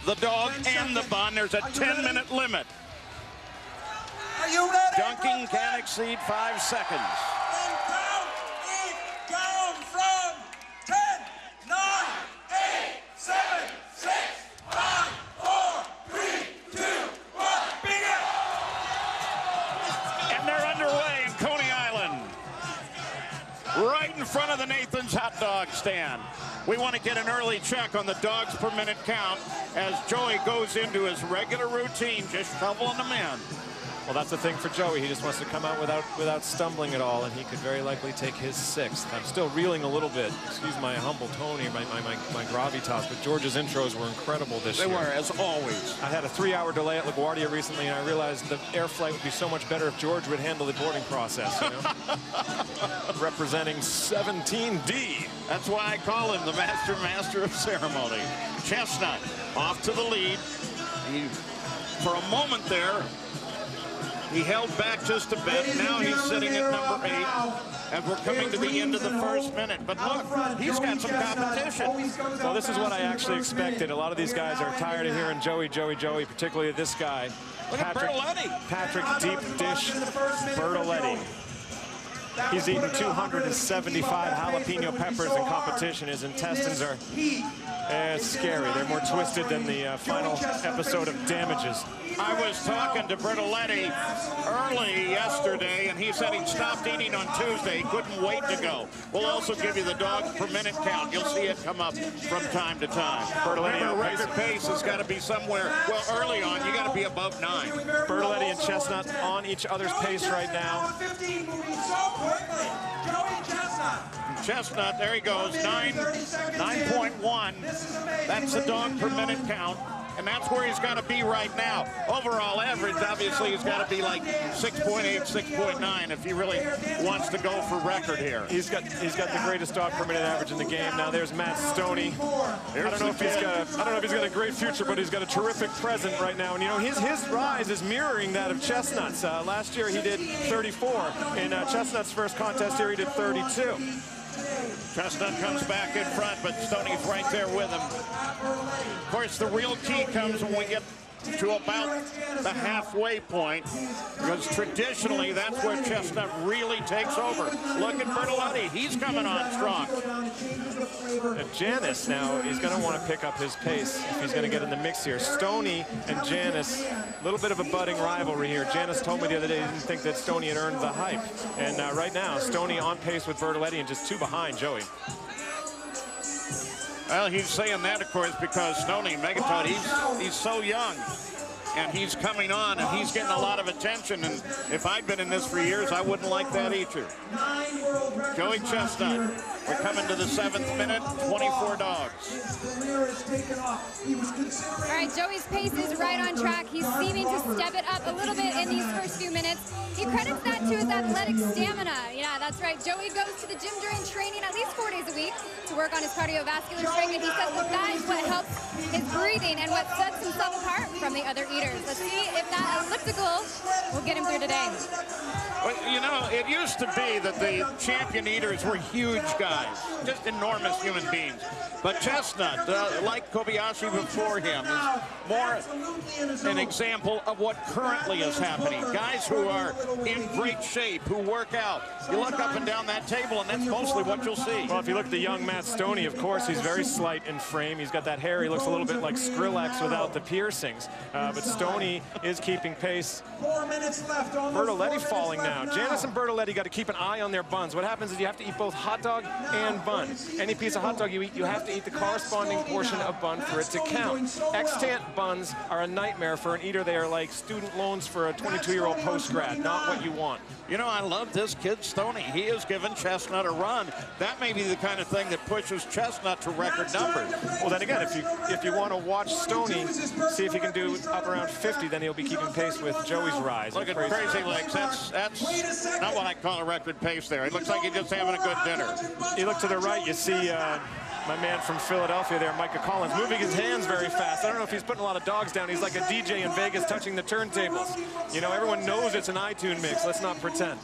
the dog, and the bun. There's a 10-minute limit. Are you ready? Dunking can exceed 5 seconds. And count it down from 10, 9, 8, 7, 6, 5, 4, 3, 2, 1. Begin! And they're underway in Coney Island, right in front of the Nathan's hot dog stand. We want to get an early check on the dogs per minute count as Joey goes into his regular routine, just shoveling them in. Well, that's the thing for Joey. He just wants to come out without stumbling at all, and he could very likely take his 6th. I'm still reeling a little bit. Excuse my humble tone here, my gravitas, but George's intros were incredible this year. They were, as always. I had a 3-hour delay at LaGuardia recently, and I realized the air flight would be so much better if George would handle the boarding process, you know? Representing 17D. That's why I call him the master of ceremony. Chestnut off to the lead. For a moment there, he held back just a bit. Now he's sitting at number 8 as we're coming to the end of the first minute. But look, he's got some competition. Well, this is what I actually expected. A lot of these guys are tired of hearing Joey, particularly this guy. Look at Bertoletti. Patrick Deep Dish Bertoletti. He's eaten 275 jalapeno peppers in competition. His intestines are scary. They're more twisted than the final episode of Damages. I was talking to Bertoletti early yesterday, and he said he'd stopped eating on Tuesday. He couldn't wait to go. We'll also give you the dogs per minute count. You'll see it come up from time to time. Remember, record pace has got to be somewhere, well, early on, you got to be above 9. Bertoletti and Chestnut on each other's pace right now. Chestnut, there he goes, 9.1. That's the dog per minute count. And that's where he's got to be right now. Overall average, obviously, he's got to be like 6.8, 6.9 if he really wants to go for record here. He's got the greatest dog per minute average in the game. Now there's Matt Stoney. I don't know if he's got a great future, but he's got a terrific present right now. And you know, his rise is mirroring that of Chestnut's. Last year he did 34. In Chestnut's first contest here, he did 32. Chestnut comes back in front, but Stoney's right there with him. Of course, the real key comes when we get to about the halfway point, because traditionally that's where Chestnut really takes over. Look at Bertoletti, he's coming on strong. And Janice now, he's going to want to pick up his pace if he's going to get in the mix here. Stoney and Janice, a little bit of a budding rivalry here. Janice told me the other day he didn't think that Stoney had earned the hype. And right now, Stoney on pace with Bertoletti and just 2 behind Joey. Well, he's saying that, of course, because Stoney, Megaton, he's so young. And he's coming on, and he's getting a lot of attention. And if I'd been in this for years, I wouldn't like that either. Joey Chestnut, we're coming to the 7th minute, 24 dogs. All right, Joey's pace is right on track. He's seeming to step it up a little bit in these first few minutes. He credits that to his athletic stamina. Yeah, that's right. Joey goes to the gym during training at least 4 days a week to work on his cardiovascular strength, and he says that is what helps his breathing and what sets himself apart from the other eaters. Let's see if that elliptical will get him through today. Well, you know, it used to be that the champion eaters were huge guys, just enormous human beings. But Chestnut, like Kobayashi before him, is more an example of what currently is happening. Guys who are in great shape, who work out. You look up and down that table, and that's mostly what you'll see. Well, if you look at the young Matt Stoney, of course, he's very slight in frame. He's got that hair. He looks a little bit like Skrillex without the piercings. But Stoney is keeping pace. 4 minutes left on Bertoletti falling now. Janice and Bertoletti got to keep an eye on their buns. What happens is you have to eat both hot dog and bun. Any piece of hot dog you eat, you have to eat the corresponding portion of bun for it to count. Extant buns are a nightmare for an eater. They are like student loans for a 22-year-old post-grad, not what you want. You know, I love this kid, Stoney. He has given Chestnut a run. That may be the kind of thing that pushes Chestnut to record numbers. Well, then again, if you want to watch Stoney, see if he can do up around 50, then he'll be keeping pace with Joey's rise. Look at Crazy Legs. That's not what I call a record pace there. It looks like he's just having a good dinner. You look to the right, you see my man from Philadelphia there, Micah Collins, moving his hands very fast. I don't know if he's putting a lot of dogs down. He's like a DJ in Vegas touching the turntables. You know, everyone knows it's an iTunes mix. Let's not pretend.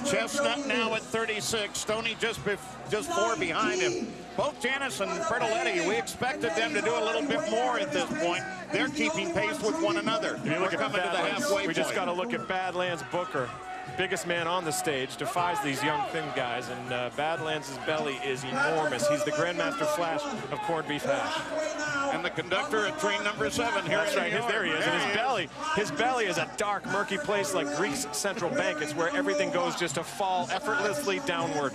Chestnut now at 36. Stoney just 4 behind him. both Janice and Bertoletti, we expected them to do a little bit more at this point. They're keeping pace with one another. If you look We're coming to the halfway point. We just got to look at Badlands Booker. Biggest man on the stage, defies these young thin guys, and Badlands' belly is enormous. He's the Grandmaster Flash of corned beef hash. And the conductor at train number 7 here. That's right, there he is. And his belly is a dark, murky place like Greece's central bank. It's where everything goes just to fall effortlessly downward.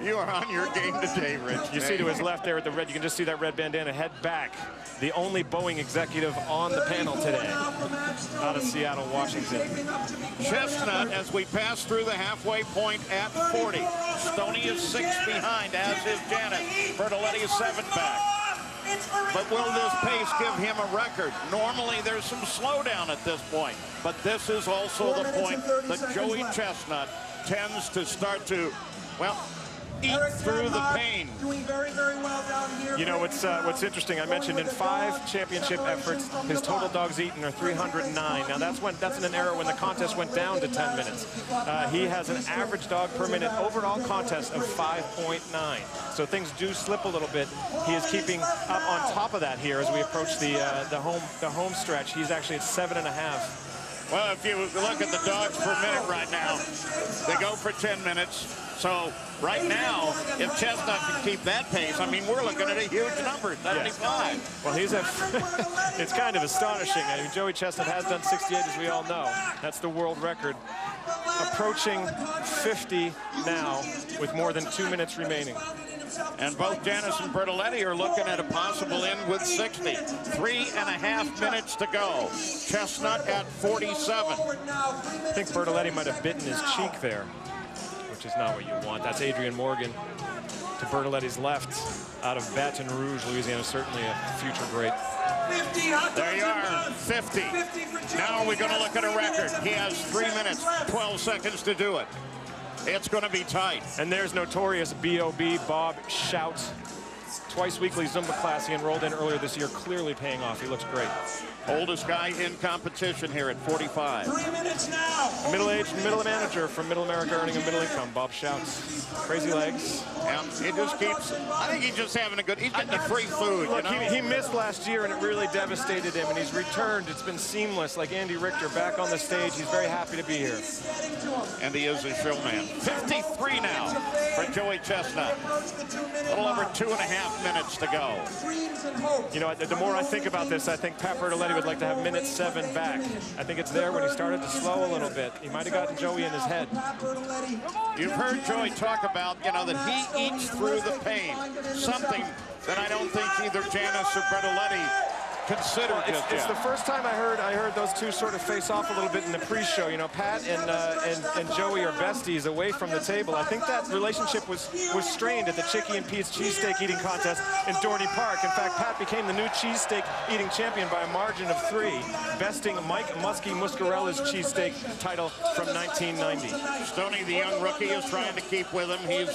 You are on your game today, Rich. You see to his left there at the red, you can just see that red bandana, head back. The only Boeing executive on the panel today, out of Seattle, Washington. Chestnut, as we pass through the halfway point at 40. Stoney is 6 behind, as is Janice. Bertoletti is 7 back. But will this pace give him a record? Normally there's some slowdown at this point, but this is also the point that Joey Chestnut tends to start to, well, eat through the pain. Doing very, very well down here. You know, what's interesting, I mentioned in 5 championship efforts, his total dogs eaten are 309. Now that's in an era when the contest went down to 10 minutes. He has an average dog per minute overall contest of 5.9. So things do slip a little bit. He is keeping up on top of that here as we approach the home stretch. He's actually at 7.5. Well, if you look at the dogs per minute right now, they go for 10 minutes. So right now, if Chestnut can keep that pace, I mean, we're looking at a huge number, 75. Well, it's kind of astonishing. I mean, Joey Chestnut has done 68, as we all know. That's the world record. Approaching 50 now with more than 2 minutes remaining. And both Janice and Bertoletti are looking at a possible end with 60. 3.5 minutes to go. Chestnut at 47. I think Bertoletti might have bitten his cheek there, which is not what you want. That's Adrian Morgan to Bertoletti's left out of Baton Rouge, Louisiana. Certainly a future great. There you are, 50. Now we're going to look at a record. He has 3 minutes, 12 seconds to do it. It's going to be tight. And there's notorious B.O.B. Bob Shout. Twice weekly Zumba class he enrolled in earlier this year, clearly paying off. He looks great. Oldest guy in competition here at 45. 3 minutes now. Middle-aged middle manager from Middle America earning a middle income, Bob Shouts. Crazy legs. Yeah, he just keeps, I think he's just having a good, he's getting the free food, Look, you know? he missed last year and it really devastated him, and he's returned. It's been seamless, like Andy Richter back on the stage. He's very happy to be here. And he is a showman. 53 now for Joey Chestnut. A little over 2.5 minutes to go. You know, the more I think about this, I think Pat Bertoletti would like to have minute 7 back. I think it's there when he started to slow a little bit. He might have gotten Joey in his head. You've heard Joey talk about, you know, that he eats through the pain. Something that I don't think either Janice or Bertoletti consider just it's yet. the first time I heard those two sort of face off a little bit in the pre-show. You know, Pat and Joey are besties away from the table. I think that relationship was strained at the Chicky and Pete's cheesesteak eating contest in Dorney Park. In fact, Pat became the new cheesesteak eating champion by a margin of 3, besting Mike Muskie Muscarella's cheesesteak title from 1990. Stoney, the young rookie, is trying to keep with him. He's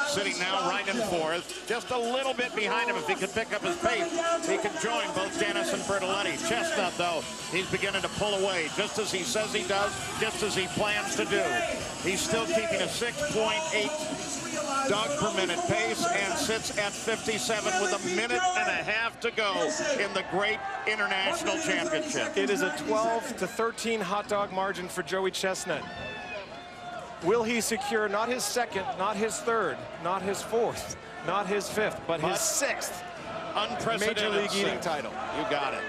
sitting now right in 4th, just a little bit behind him. If he could pick up his pace, he could join both Janice and Bertoletti. Chestnut, though, he's beginning to pull away, just as he says he does, just as he plans to do. He's still keeping a 6.8 dog per minute pace and sits at 57 with 1.5 minutes to go in the great international championship. It is a 12 to 13 hot dog margin for Joey Chestnut. Will he secure not his 2nd, not his 3rd, not his 4th, not his 5th, but his 6th unprecedented Major League eating title? You got it.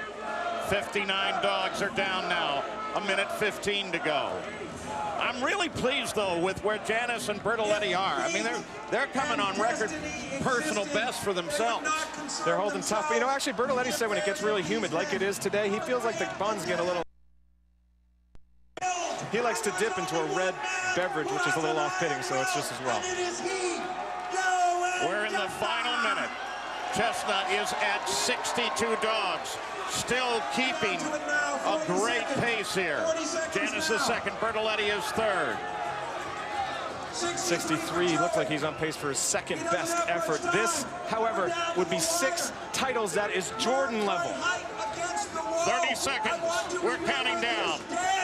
59 dogs are down now. 1:15 to go. I'm really pleased, though, with where Janice and Bertoletti are. I mean, they're coming on record personal best for themselves. They're holding tough. But, you know, actually, Bertoletti said when it gets really humid, like it is today, he feels like the buns get a little... He likes to dip into a red beverage, which is a little off-pitting, so it's just as well. We're in the final minute. Chestnut is at 62 dogs, still keeping a great pace here. Janice is 2nd, Bertoletti is 3rd. 63, he looks like he's on pace for his second best effort. This, however, would be 6 titles. That is Jordan level. 30 seconds. We're counting down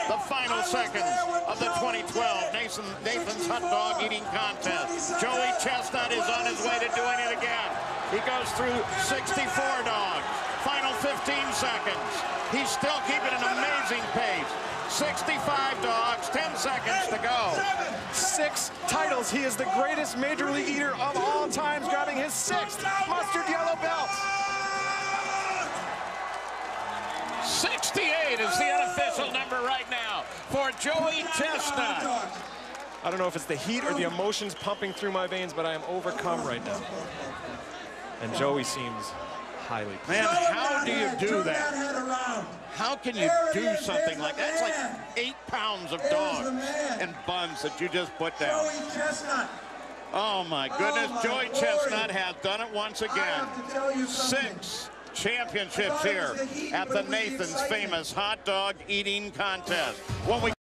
the final seconds of the 2012 Nathan's Hot Dog Eating Contest. Joey Chestnut is on his way to doing it again. He goes through 64 dogs. Final 15 seconds. He's still keeping an amazing pace. 65 dogs, 10 seconds to go. 6 titles. He is the greatest major league eater of all times, grabbing his 6th mustard yellow belt. 68 is the unofficial number right now for Joey Chestnut. I don't know if it's the heat or the emotions pumping through my veins, but I am overcome right now. And Joey seems highly pleased. Man, how do you do that? How can you do something like that? It's like 8 pounds of dogs and buns that you just put down. Oh my goodness, Joey Chestnut has done it once again. 6 championships here at the Nathan's famous hot dog eating contest. When we